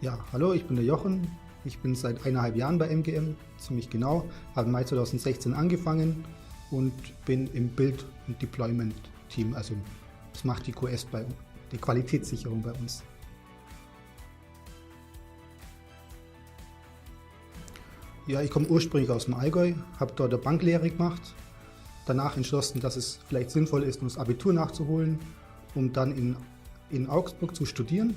Ja, hallo, ich bin der Jochen. Ich bin seit 1,5 Jahren bei MGM, ziemlich genau. Habe im Mai 2016 angefangen und bin im Build- und Deployment-Team. Also das macht die QS die Qualitätssicherung bei uns. Ja, ich komme ursprünglich aus dem Allgäu, habe dort eine Banklehre gemacht, danach entschlossen, dass es vielleicht sinnvoll ist, das Abitur nachzuholen, um dann in Augsburg zu studieren.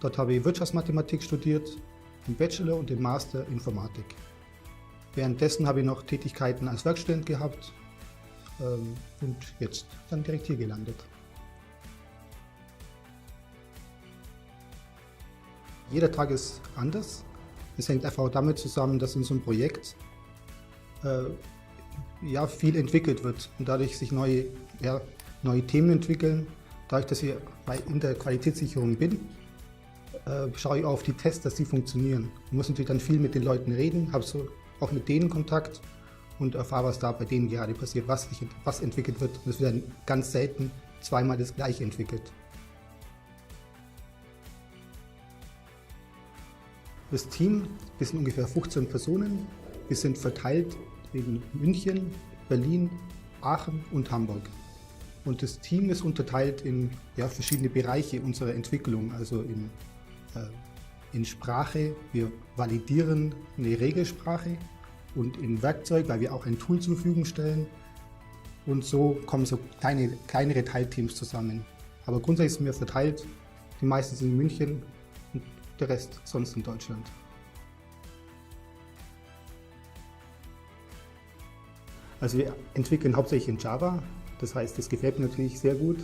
Dort habe ich Wirtschaftsmathematik studiert, im Bachelor und im Master Informatik. Währenddessen habe ich noch Tätigkeiten als Werkstudent gehabt und jetzt dann direkt hier gelandet. Jeder Tag ist anders. Es hängt einfach auch damit zusammen, dass in so einem Projekt viel entwickelt wird und dadurch sich neue Themen entwickeln. Dadurch, dass ich in der Qualitätssicherung bin, schaue ich auf die Tests, dass sie funktionieren. Ich muss natürlich dann viel mit den Leuten reden, habe so auch mit denen Kontakt und erfahre, was da bei denen gerade passiert, was entwickelt wird. Und es wird dann ganz selten zweimal das Gleiche entwickelt. Das Team, wir sind ungefähr 15 Personen. Wir sind verteilt in München, Berlin, Aachen und Hamburg. Und das Team ist unterteilt in verschiedene Bereiche unserer Entwicklung, also in Sprache. Wir validieren eine Regelsprache und in Werkzeug, weil wir auch ein Tool zur Verfügung stellen. Und so kommen so kleinere Teilteams zusammen. Aber grundsätzlich sind wir verteilt. Die meisten sind in München und der Rest sonst in Deutschland. Also wir entwickeln hauptsächlich in Java. Das heißt, das gefällt mir natürlich sehr gut.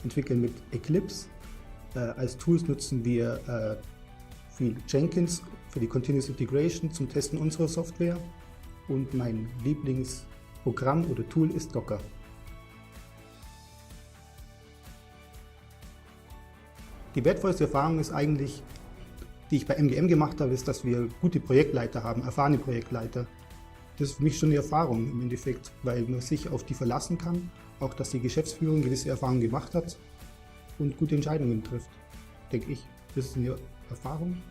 Entwickeln mit Eclipse. Als Tools nutzen wir viel Jenkins für die Continuous Integration zum Testen unserer Software. Und mein Lieblingsprogramm oder Tool ist Docker. Die wertvollste Erfahrung ist eigentlich, die ich bei MGM gemacht habe, ist, dass wir gute Projektleiter haben, erfahrene Projektleiter. Das ist für mich schon eine Erfahrung im Endeffekt, weil man sich auf die verlassen kann, auch dass die Geschäftsführung gewisse Erfahrungen gemacht hat und gute Entscheidungen trifft, denke ich. Das ist eine Erfahrung.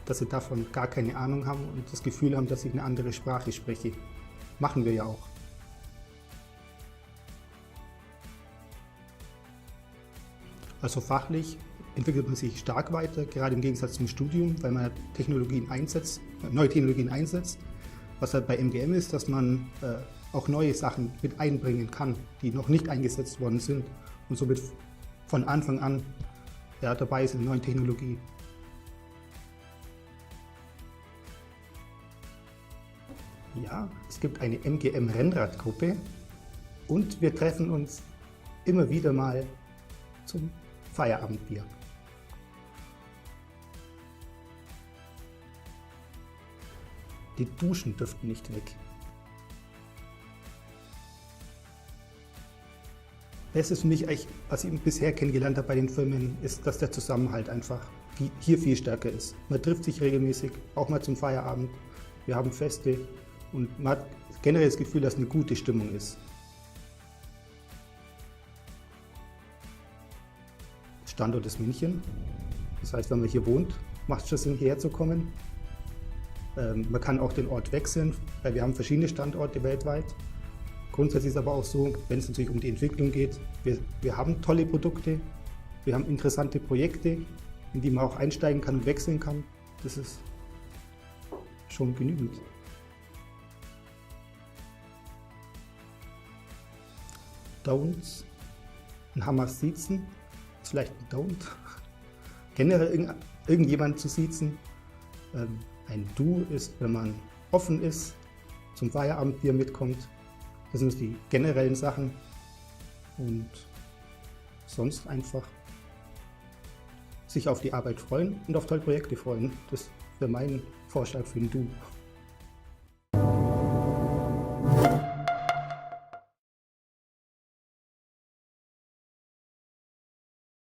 Dass sie davon gar keine Ahnung haben und das Gefühl haben, dass ich eine andere Sprache spreche. Machen wir ja auch. Also fachlich entwickelt man sich stark weiter, gerade im Gegensatz zum Studium, weil man neue Technologien einsetzt. Was halt bei MGM ist, dass man auch neue Sachen mit einbringen kann, die noch nicht eingesetzt worden sind und somit von Anfang an dabei ist in der neuen Technologie. Ja, es gibt eine MGM-Rennradgruppe und wir treffen uns immer wieder mal zum Feierabendbier. Die Duschen dürften nicht weg. Das ist für mich eigentlich, was ich bisher kennengelernt habe bei den Firmen, ist, dass der Zusammenhalt einfach hier viel stärker ist. Man trifft sich regelmäßig, auch mal zum Feierabend. Wir haben Feste und man hat generell das Gefühl, dass eine gute Stimmung ist. Standort ist München. Das heißt, wenn man hier wohnt, macht es schon Sinn, hierher zu kommen. Man kann auch den Ort wechseln, weil wir haben verschiedene Standorte weltweit. Grundsätzlich ist es aber auch so, wenn es natürlich um die Entwicklung geht, wir haben tolle Produkte, wir haben interessante Projekte, in die man auch einsteigen kann und wechseln kann. Das ist schon genügend. Don'ts, ein Hammer siezen, ist vielleicht ein Don't. Generell irgendjemand zu siezen. Ein Du ist, wenn man offen ist, zum Feierabendbier mitkommt. Das sind die generellen Sachen. Und sonst einfach sich auf die Arbeit freuen und auf tolle Projekte freuen. Das wäre mein Vorschlag für ein Du.